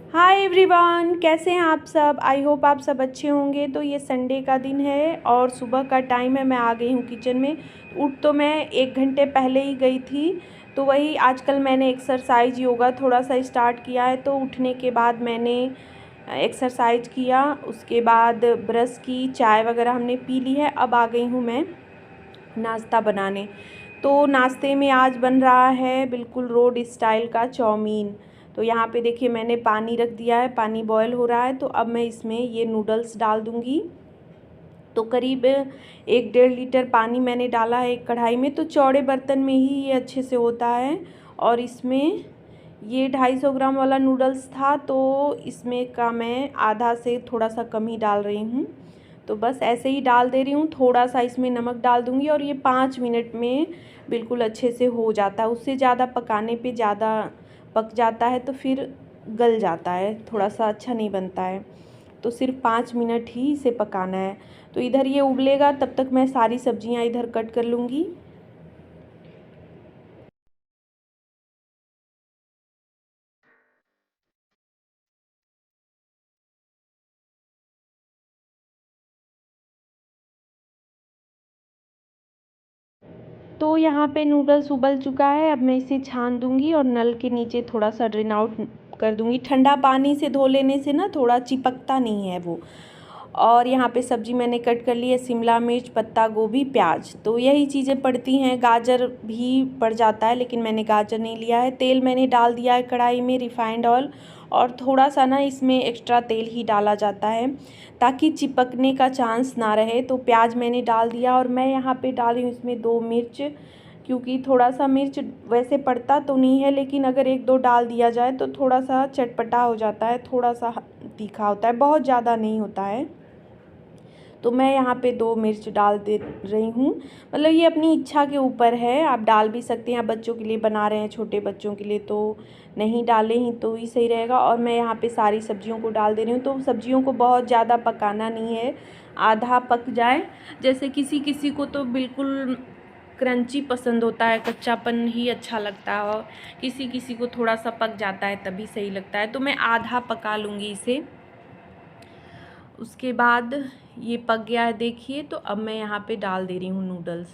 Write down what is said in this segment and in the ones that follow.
Hi everyone, कैसे हैं आप सब। आई होप आप सब अच्छे होंगे। तो ये संडे का दिन है और सुबह का टाइम है। मैं आ गई हूँ किचन में। उठ तो मैं 1 घंटे पहले ही गई थी। तो वही आजकल मैंने एक्सरसाइज योगा थोड़ा सा स्टार्ट किया है। तो उठने के बाद मैंने एक्सरसाइज किया, उसके बाद ब्रश की, चाय वगैरह हमने पी ली है। अब आ गई हूँ मैं नाश्ता बनाने। तो नाश्ते में आज बन रहा है बिल्कुल रोड स्टाइल का चाउमीन। तो यहाँ पे देखिए मैंने पानी रख दिया है, पानी बॉयल हो रहा है। तो अब मैं इसमें ये नूडल्स डाल दूँगी। तो करीब 1-1.5 लीटर पानी मैंने डाला है एक कढ़ाई में। तो चौड़े बर्तन में ही ये अच्छे से होता है। और इसमें ये 250 ग्राम वाला नूडल्स था, तो इसमें का मैं आधा से थोड़ा सा कम ही डाल रही हूँ। तो बस ऐसे ही डाल दे रही हूँ। थोड़ा सा इसमें नमक डाल दूँगी और ये 5 मिनट में बिल्कुल अच्छे से हो जाता है। उससे ज़्यादा पकाने पे ज़्यादा पक जाता है तो फिर गल जाता है, थोड़ा सा अच्छा नहीं बनता है। तो सिर्फ 5 मिनट ही इसे पकाना है। तो इधर ये उबलेगा, तब तक मैं सारी सब्जियां इधर कट कर लूँगी। तो यहाँ पे नूडल्स उबल चुका है। अब मैं इसे छान दूँगी और नल के नीचे थोड़ा सा ड्रेन आउट कर दूँगी। ठंडा पानी से धो लेने से ना थोड़ा चिपकता नहीं है वो। और यहाँ पे सब्जी मैंने कट कर ली है, शिमला मिर्च, पत्ता गोभी, प्याज। तो यही चीज़ें पड़ती हैं। गाजर भी पड़ जाता है लेकिन मैंने गाजर नहीं लिया है। तेल मैंने डाल दिया है कढ़ाई में, रिफाइंड ऑयल। और थोड़ा सा ना इसमें एक्स्ट्रा तेल ही डाला जाता है ताकि चिपकने का चांस ना रहे। तो प्याज मैंने डाल दिया और मैं यहाँ पे डाल रही हूँ इसमें 2 मिर्च, क्योंकि थोड़ा सा मिर्च वैसे पड़ता तो नहीं है लेकिन अगर 1-2 डाल दिया जाए तो थोड़ा सा चटपटा हो जाता है, थोड़ा सा तीखा होता है, बहुत ज़्यादा नहीं होता है। तो मैं यहाँ पे 2 मिर्च डाल दे रही हूँ। मतलब ये अपनी इच्छा के ऊपर है, आप डाल भी सकते हैं। आप बच्चों के लिए बना रहे हैं, छोटे बच्चों के लिए, तो नहीं डालें ही तो ही सही रहेगा। और मैं यहाँ पे सारी सब्जियों को डाल दे रही हूँ। तो सब्जियों को बहुत ज़्यादा पकाना नहीं है, आधा पक जाए। जैसे किसी किसी को तो बिल्कुल क्रंची पसंद होता है, कच्चापन ही अच्छा लगता है, और किसी किसी को थोड़ा सा पक जाता है तभी सही लगता है। तो मैं आधा पका लूँगी इसे। उसके बाद ये पक गया है देखिए। तो अब मैं यहाँ पे डाल दे रही हूँ नूडल्स।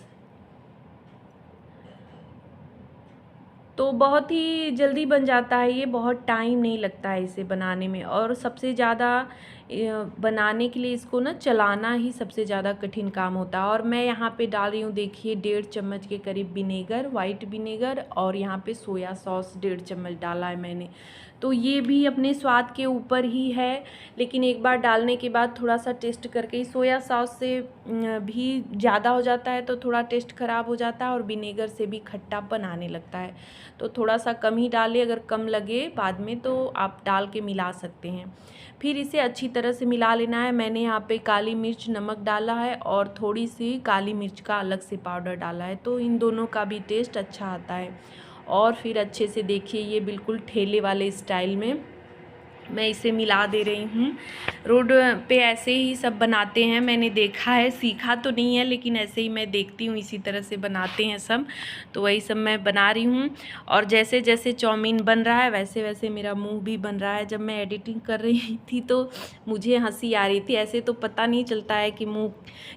तो बहुत ही जल्दी बन जाता है ये, बहुत टाइम नहीं लगता है इसे बनाने में। और सबसे ज़्यादा बनाने के लिए इसको ना चलाना ही सबसे ज़्यादा कठिन काम होता है। और मैं यहाँ पे डाल रही हूँ देखिए 1.5 चम्मच के करीब विनेगर, वाइट विनेगर। और यहाँ पे सोया सॉस 1.5 चम्मच डाला है मैंने। तो ये भी अपने स्वाद के ऊपर ही है, लेकिन एक बार डालने के बाद थोड़ा सा टेस्ट करके ही, सोया सॉस से भी ज़्यादा हो जाता है तो थोड़ा टेस्ट ख़राब हो जाता है, और विनेगर से भी खट्टापन आने लगता है। तो थोड़ा सा कम ही डालें, अगर कम लगे बाद में तो आप डाल के मिला सकते हैं। फिर इसे अच्छी तरह से मिला लेना है। मैंने यहाँ पे काली मिर्च, नमक डाला है और थोड़ी सी काली मिर्च का अलग से पाउडर डाला है, तो इन दोनों का भी टेस्ट अच्छा आता है। और फिर अच्छे से देखिए ये बिल्कुल ठेले वाले स्टाइल में मैं इसे मिला दे रही हूँ। रोड पे ऐसे ही सब बनाते हैं, मैंने देखा है, सीखा तो नहीं है लेकिन ऐसे ही मैं देखती हूँ, इसी तरह से बनाते हैं सब। तो वही सब मैं बना रही हूँ। और जैसे जैसे चाउमीन बन रहा है वैसे वैसे मेरा मुंह भी बन रहा है। जब मैं एडिटिंग कर रही थी तो मुझे हंसी आ रही थी। ऐसे तो पता नहीं चलता है कि मुँह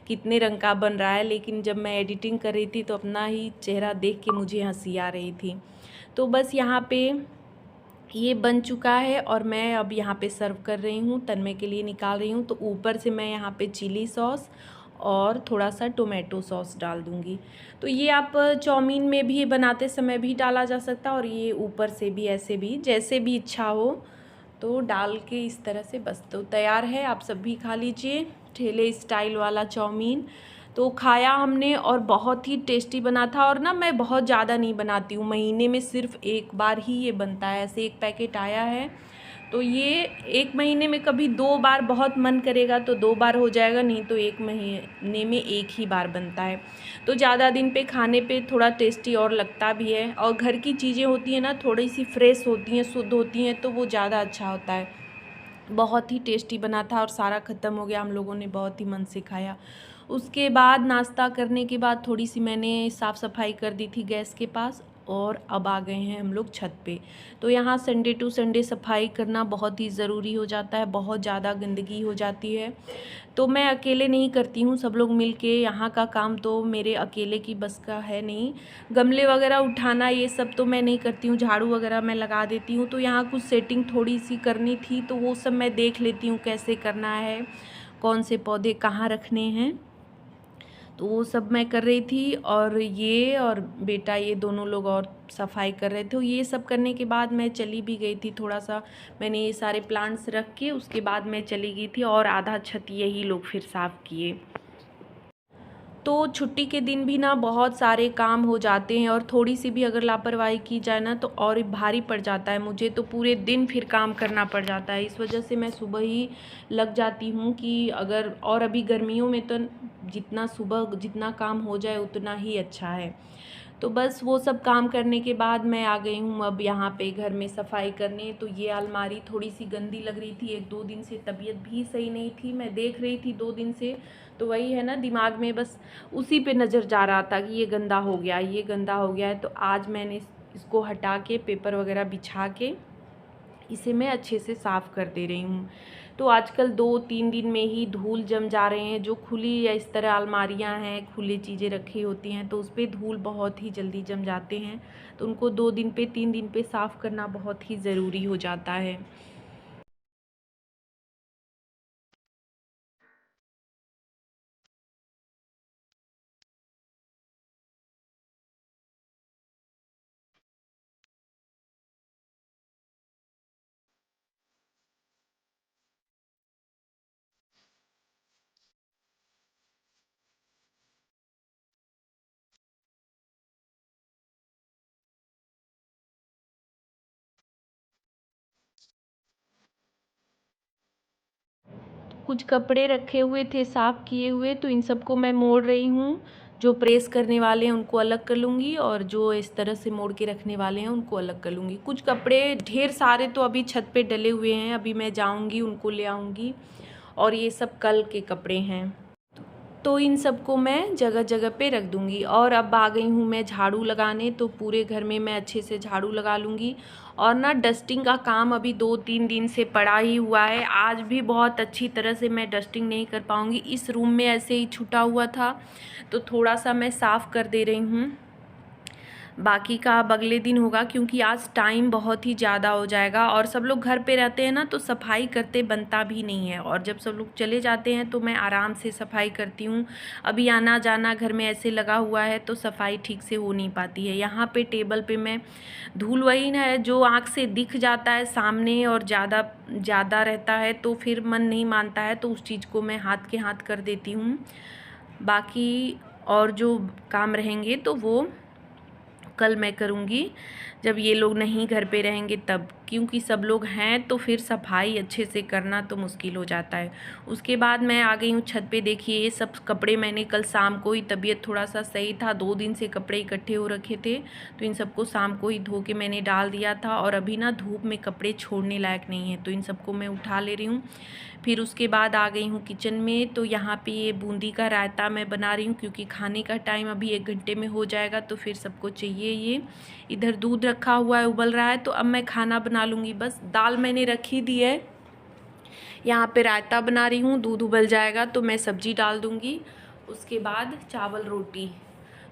कितने रंग का बन रहा है, लेकिन जब मैं एडिटिंग कर रही थी तो अपना ही चेहरा देख के मुझे हंसी आ रही थी। तो बस यहाँ पे ये बन चुका है और मैं अब यहाँ पे सर्व कर रही हूँ, तन्मय के लिए निकाल रही हूँ। तो ऊपर से मैं यहाँ पे चिली सॉस और थोड़ा सा टोमेटो सॉस डाल दूँगी। तो ये आप चाउमीन में भी बनाते समय भी डाला जा सकता है, और ये ऊपर से भी, ऐसे भी, जैसे भी इच्छा हो तो डाल के इस तरह से बस तो तैयार है। आप सब भी खा लीजिए ठेले स्टाइल वाला चाउमीन। तो खाया हमने और बहुत ही टेस्टी बना था। और ना मैं बहुत ज़्यादा नहीं बनाती हूँ, महीने में सिर्फ एक बार ही ये बनता है। ऐसे एक पैकेट आया है तो ये एक महीने में कभी 2 बार, बहुत मन करेगा तो 2 बार हो जाएगा, नहीं तो एक महीने में एक ही बार बनता है। तो ज़्यादा दिन पे खाने पे थोड़ा टेस्टी और लगता भी है। और घर की चीज़ें होती हैं ना, थोड़ी सी फ्रेश होती हैं, शुद्ध होती हैं, तो वो ज़्यादा अच्छा होता है। बहुत ही टेस्टी बना था और सारा ख़त्म हो गया, हम लोगों ने बहुत ही मन से खाया। उसके बाद नाश्ता करने के बाद थोड़ी सी मैंने साफ़ सफाई कर दी थी गैस के पास, और अब आ गए हैं हम लोग छत पे। तो यहाँ संडे टू संडे सफाई करना बहुत ही ज़रूरी हो जाता है, बहुत ज़्यादा गंदगी हो जाती है। तो मैं अकेले नहीं करती हूँ, सब लोग मिल के। यहाँ का काम तो मेरे अकेले की बस का है नहीं। गमले वगैरह उठाना ये सब तो मैं नहीं करती हूँ, झाड़ू वगैरह मैं लगा देती हूँ। तो यहाँ कुछ सेटिंग थोड़ी सी करनी थी, तो वो सब मैं देख लेती हूँ कैसे करना है, कौन से पौधे कहाँ रखने हैं, तो वो सब मैं कर रही थी। और ये और बेटा ये दोनों लोग और सफाई कर रहे थे। तो ये सब करने के बाद मैं चली भी गई थी, थोड़ा सा मैंने ये सारे प्लांट्स रख के उसके बाद मैं चली गई थी और आधा छत यही लोग फिर साफ़ किए। तो छुट्टी के दिन भी ना बहुत सारे काम हो जाते हैं और थोड़ी सी भी अगर लापरवाही की जाए ना तो और भारी पड़ जाता है मुझे, तो पूरे दिन फिर काम करना पड़ जाता है। इस वजह से मैं सुबह ही लग जाती हूँ कि अगर, और अभी गर्मियों में तो जितना सुबह जितना काम हो जाए उतना ही अच्छा है। तो बस वो सब काम करने के बाद मैं आ गई हूँ अब यहाँ पे घर में सफाई करने। तो ये अलमारी थोड़ी सी गंदी लग रही थी, 1-2 दिन से तबीयत भी सही नहीं थी, मैं देख रही थी 2 दिन से। तो वही है ना, दिमाग में बस उसी पे नज़र जा रहा था कि ये गंदा हो गया, ये गंदा हो गया है। तो आज मैंने इसको हटा के पेपर वगैरह बिछा के इसे मैं अच्छे से साफ़ कर दे रही हूँ। तो आजकल 2-3 दिन में ही धूल जम जा रहे हैं। जो खुली या इस तरह अलमारियाँ हैं, खुली चीज़ें रखी होती हैं, तो उस पे धूल बहुत ही जल्दी जम जाते हैं। तो उनको 2 दिन पे 3 दिन पे साफ़ करना बहुत ही ज़रूरी हो जाता है। कुछ कपड़े रखे हुए थे साफ़ किए हुए, तो इन सबको मैं मोड़ रही हूँ। जो प्रेस करने वाले हैं उनको अलग कर लूँगी और जो इस तरह से मोड़ के रखने वाले हैं उनको अलग कर लूँगी। कुछ कपड़े ढेर सारे तो अभी छत पे डले हुए हैं, अभी मैं जाऊँगी उनको ले आऊँगी। और ये सब कल के कपड़े हैं, तो इन सबको मैं जगह जगह पे रख दूँगी। और अब आ गई हूँ मैं झाड़ू लगाने, तो पूरे घर में मैं अच्छे से झाड़ू लगा लूँगी। और ना डस्टिंग का काम अभी 2-3 दिन से पड़ा ही हुआ है। आज भी बहुत अच्छी तरह से मैं डस्टिंग नहीं कर पाऊँगी, इस रूम में ऐसे ही छूटा हुआ था, तो थोड़ा सा मैं साफ़ कर दे रही हूँ। बाकी का अब अगले दिन होगा, क्योंकि आज टाइम बहुत ही ज़्यादा हो जाएगा और सब लोग घर पे रहते हैं ना, तो सफाई करते बनता भी नहीं है। और जब सब लोग चले जाते हैं तो मैं आराम से सफाई करती हूँ। अभी आना जाना घर में ऐसे लगा हुआ है तो सफाई ठीक से हो नहीं पाती है। यहाँ पे टेबल पे मैं धूल वही ना है जो आँख से दिख जाता है सामने और ज़्यादा ज़्यादा रहता है, तो फिर मन नहीं मानता है, तो उस चीज़ को मैं हाथ के हाथ कर देती हूँ। बाकी और जो काम रहेंगे तो वो कल मैं करूँगी, जब ये लोग नहीं घर पे रहेंगे तब, क्योंकि सब लोग हैं तो फिर सफाई अच्छे से करना तो मुश्किल हो जाता है। उसके बाद मैं आ गई हूँ छत पे। देखिए ये सब कपड़े मैंने कल शाम को ही, तबीयत थोड़ा सा सही था, 2 दिन से कपड़े इकट्ठे हो रखे थे, तो इन सबको शाम को ही धो के मैंने डाल दिया था। और अभी ना धूप में कपड़े छोड़ने लायक नहीं है, तो इन सबको मैं उठा ले रही हूँ। फिर उसके बाद आ गई हूँ किचन में। तो यहाँ पे ये बूंदी का रायता मैं बना रही हूँ, क्योंकि खाने का टाइम अभी 1 घंटे में हो जाएगा, तो फिर सबको चाहिए ये। इधर दूध रखा हुआ है, उबल रहा है, तो अब मैं खाना बना लूँगी। बस दाल मैंने रखी दी है, यहाँ पे रायता बना रही हूँ, दूध उबल जाएगा तो मैं सब्जी डाल दूँगी, उसके बाद चावल रोटी।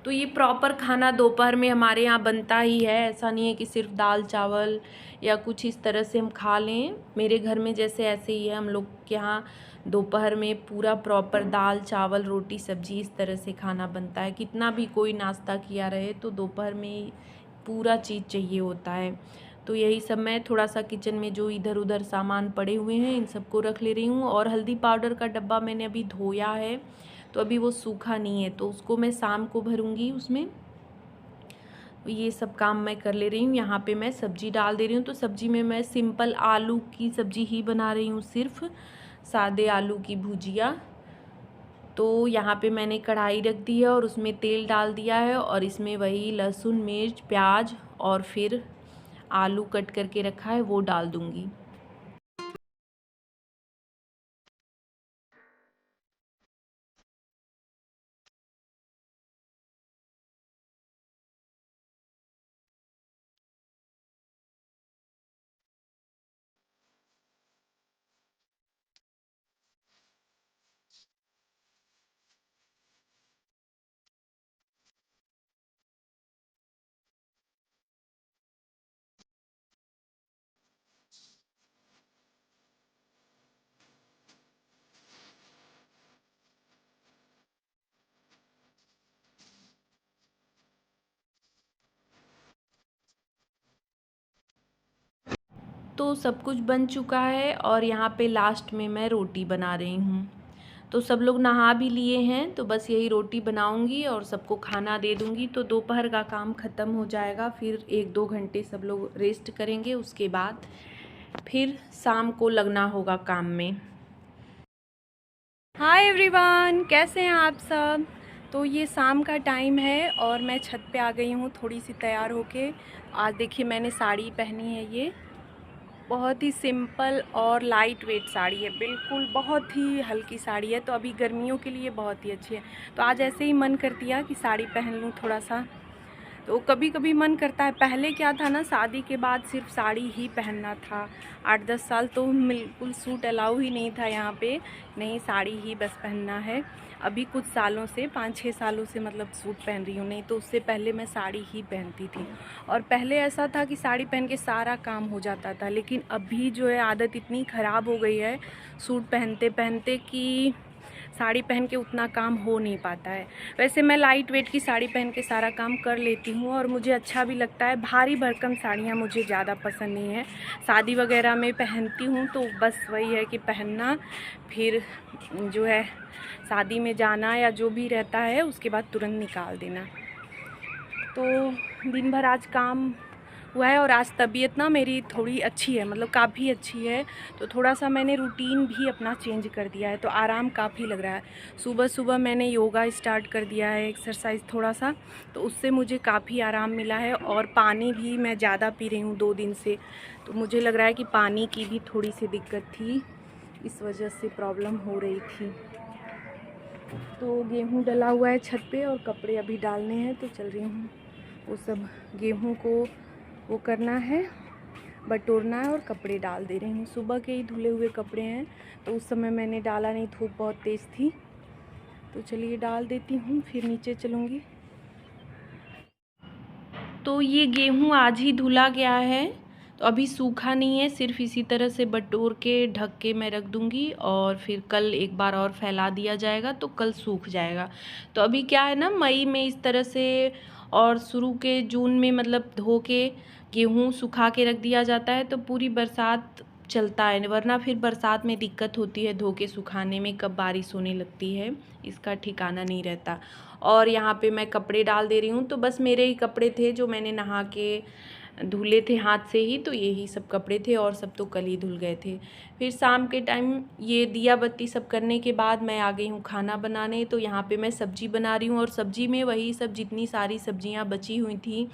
तो ये प्रॉपर खाना दोपहर में हमारे यहाँ बनता ही है, ऐसा नहीं है कि सिर्फ दाल चावल या कुछ इस तरह से हम खा लें। मेरे घर में जैसे ऐसे ही है, हम लोग के यहाँ दोपहर में पूरा प्रॉपर दाल चावल रोटी सब्जी इस तरह से खाना बनता है। कितना भी कोई नाश्ता किया रहे तो दोपहर में पूरा चीज़ चाहिए होता है। तो यही सब मैं थोड़ा सा किचन में जो इधर उधर सामान पड़े हुए हैं इन सबको रख ले रही हूँ। और हल्दी पाउडर का डब्बा मैंने अभी धोया है, तो अभी वो सूखा नहीं है, तो उसको मैं शाम को भरूँगी उसमें। ये सब काम मैं कर ले रही हूँ। यहाँ पे मैं सब्जी डाल दे रही हूँ। तो सब्जी में मैं सिंपल आलू की सब्जी ही बना रही हूँ, सिर्फ सादे आलू की भुजिया। तो यहाँ पे मैंने कढ़ाई रख दी है और उसमें तेल डाल दिया है, और इसमें वही लहसुन मिर्च प्याज और फिर आलू कट करके रखा है वो डाल दूँगी। तो सब कुछ बन चुका है और यहाँ पे लास्ट में मैं रोटी बना रही हूँ। तो सब लोग नहा भी लिए हैं, तो बस यही रोटी बनाऊँगी और सबको खाना दे दूँगी, तो दोपहर का काम ख़त्म हो जाएगा। फिर 1-2 घंटे सब लोग रेस्ट करेंगे, उसके बाद फिर शाम को लगना होगा काम में। हाय एवरीवन, कैसे हैं आप सब। तो ये शाम का टाइम है और मैं छत पे आ गई हूँ थोड़ी सी तैयार होके। आज देखिए मैंने साड़ी पहनी है, ये बहुत ही सिंपल और लाइट वेट साड़ी है, बिल्कुल बहुत ही हल्की साड़ी है। तो अभी गर्मियों के लिए बहुत ही अच्छी है। तो आज ऐसे ही मन कर दिया कि साड़ी पहन लूँ थोड़ा सा। तो कभी कभी मन करता है, पहले क्या था ना, शादी के बाद सिर्फ साड़ी ही पहनना था। 8-10 साल तो बिल्कुल सूट अलाउ ही नहीं था यहाँ पे, नहीं साड़ी ही बस पहनना है। अभी कुछ सालों से 5-6 सालों से मतलब सूट पहन रही हूँ, नहीं तो उससे पहले मैं साड़ी ही पहनती थी। और पहले ऐसा था कि साड़ी पहन के सारा काम हो जाता था, लेकिन अभी जो है आदत इतनी ख़राब हो गई है सूट पहनते पहनते कि साड़ी पहन के उतना काम हो नहीं पाता है। वैसे मैं लाइट वेट की साड़ी पहन के सारा काम कर लेती हूँ और मुझे अच्छा भी लगता है। भारी भरकम साड़ियाँ मुझे ज़्यादा पसंद नहीं है। शादी वगैरह में पहनती हूँ तो बस वही है कि पहनना, फिर जो है शादी में जाना या जो भी रहता है उसके बाद तुरंत निकाल देना। तो दिन भर आज काम हुआ है और आज तबीयत ना मेरी थोड़ी अच्छी है, मतलब काफ़ी अच्छी है। तो थोड़ा सा मैंने रूटीन भी अपना चेंज कर दिया है, तो आराम काफ़ी लग रहा है। सुबह सुबह मैंने योगा स्टार्ट कर दिया है, एक्सरसाइज थोड़ा सा, तो उससे मुझे काफ़ी आराम मिला है। और पानी भी मैं ज़्यादा पी रही हूँ 2 दिन से, तो मुझे लग रहा है कि पानी की भी थोड़ी सी दिक्कत थी, इस वजह से प्रॉब्लम हो रही थी। तो गेहूँ डला हुआ है छत पे और कपड़े अभी डालने हैं, तो चल रही हूँ वो सब गेहूँ को वो करना है, बटोरना है और कपड़े डाल दे रही हूँ। सुबह के ही धुले हुए कपड़े हैं, तो उस समय मैंने डाला नहीं, धूप बहुत तेज़ थी। तो चलिए डाल देती हूँ, फिर नीचे चलूँगी। तो ये गेहूँ आज ही धुला गया है, तो अभी सूखा नहीं है, सिर्फ इसी तरह से बटोर के ढक के मैं रख दूँगी और फिर कल एक बार और फैला दिया जाएगा, तो कल सूख जाएगा। तो अभी क्या है ना, मई में इस तरह से और शुरू के जून में मतलब धो के गेहूँ सुखा के रख दिया जाता है, तो पूरी बरसात चलता है, वरना फिर बरसात में दिक्कत होती है धो के सुखाने में, कब बारिश होने लगती है इसका ठिकाना नहीं रहता। और यहाँ पे मैं कपड़े डाल दे रही हूँ, तो बस मेरे ही कपड़े थे जो मैंने नहा के धुले थे हाथ से ही, तो यही सब कपड़े थे और सब तो कल ही धुल गए थे। फिर शाम के टाइम ये दिया बत्ती सब करने के बाद मैं आ गई हूँ खाना बनाने। तो यहाँ पे मैं सब्ज़ी बना रही हूँ और सब्ज़ी में वही सब जितनी सारी सब्जियाँ बची हुई थी,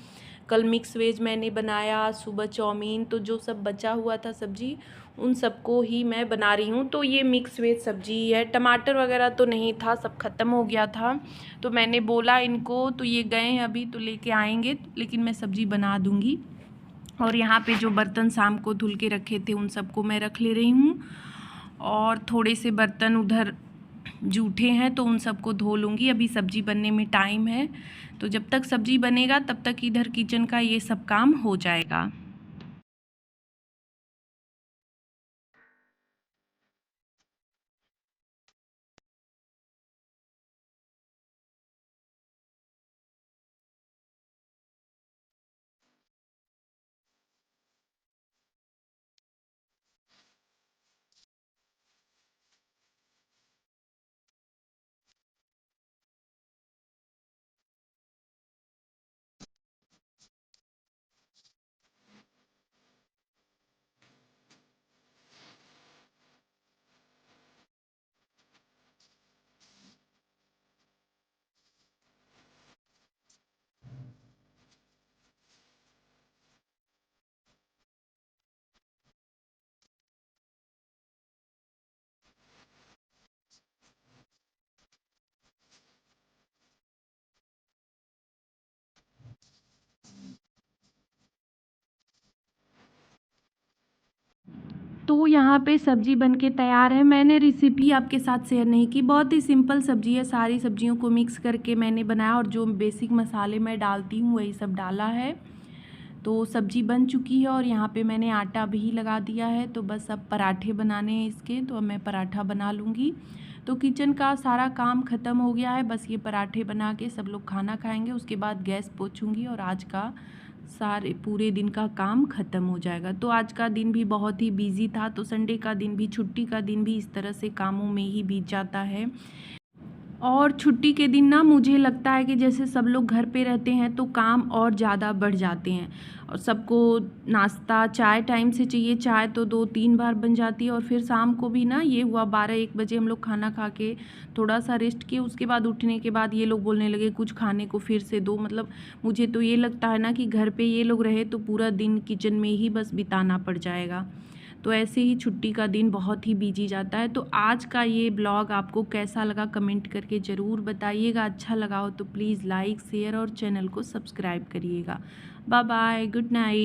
कल मिक्स वेज मैंने बनाया, सुबह चाउमीन, तो जो सब बचा हुआ था सब्ज़ी उन सबको ही मैं बना रही हूँ। तो ये मिक्स वेज सब्ज़ी है, टमाटर वगैरह तो नहीं था, सब ख़त्म हो गया था। तो मैंने बोला इनको, तो ये गए हैं अभी, तो लेके आएंगे, लेकिन मैं सब्ज़ी बना दूँगी। और यहाँ पे जो बर्तन शाम को धुल के रखे थे उन सबको मैं रख ले रही हूँ, और थोड़े से बर्तन उधर जूठे हैं तो उन सबको धो लूँगी। अभी सब्ज़ी बनने में टाइम है, तो जब तक सब्ज़ी बनेगा तब तक इधर किचन का ये सब काम हो जाएगा। तो यहाँ पे सब्ज़ी बन के तैयार है। मैंने रेसिपी आपके साथ शेयर नहीं की, बहुत ही सिंपल सब्ज़ी है, सारी सब्जियों को मिक्स करके मैंने बनाया और जो बेसिक मसाले मैं डालती हूँ वही सब डाला है। तो सब्ज़ी बन चुकी है और यहाँ पे मैंने आटा भी लगा दिया है, तो बस अब पराठे बनाने हैं इसके, तो अब मैं पराठा बना लूँगी। तो किचन का सारा काम ख़त्म हो गया है, बस ये पराठे बना के सब लोग खाना खाएंगे, उसके बाद गैस पोछूंगी और आज का सारे पूरे दिन का काम ख़त्म हो जाएगा। तो आज का दिन भी बहुत ही बिज़ी था, तो संडे का दिन भी, छुट्टी का दिन भी इस तरह से कामों में ही बीत जाता है। और छुट्टी के दिन ना मुझे लगता है कि जैसे सब लोग घर पे रहते हैं तो काम और ज़्यादा बढ़ जाते हैं, और सबको नाश्ता चाय टाइम से चाहिए। चाय तो 2-3 बार बन जाती है, और फिर शाम को भी ना ये हुआ 12-1 बजे हम लोग खाना खा के थोड़ा सा रेस्ट किए, उसके बाद उठने के बाद ये लोग बोलने लगे कुछ खाने को फिर से दो। मतलब मुझे तो ये लगता है ना कि घर पे ये लोग रहे तो पूरा दिन किचन में ही बस बिताना पड़ जाएगा। तो ऐसे ही छुट्टी का दिन बहुत ही बिजी जाता है। तो आज का ये ब्लॉग आपको कैसा लगा कमेंट करके ज़रूर बताइएगा। अच्छा लगा हो तो प्लीज़ लाइक शेयर और चैनल को सब्सक्राइब करिएगा। Bye bye, good night.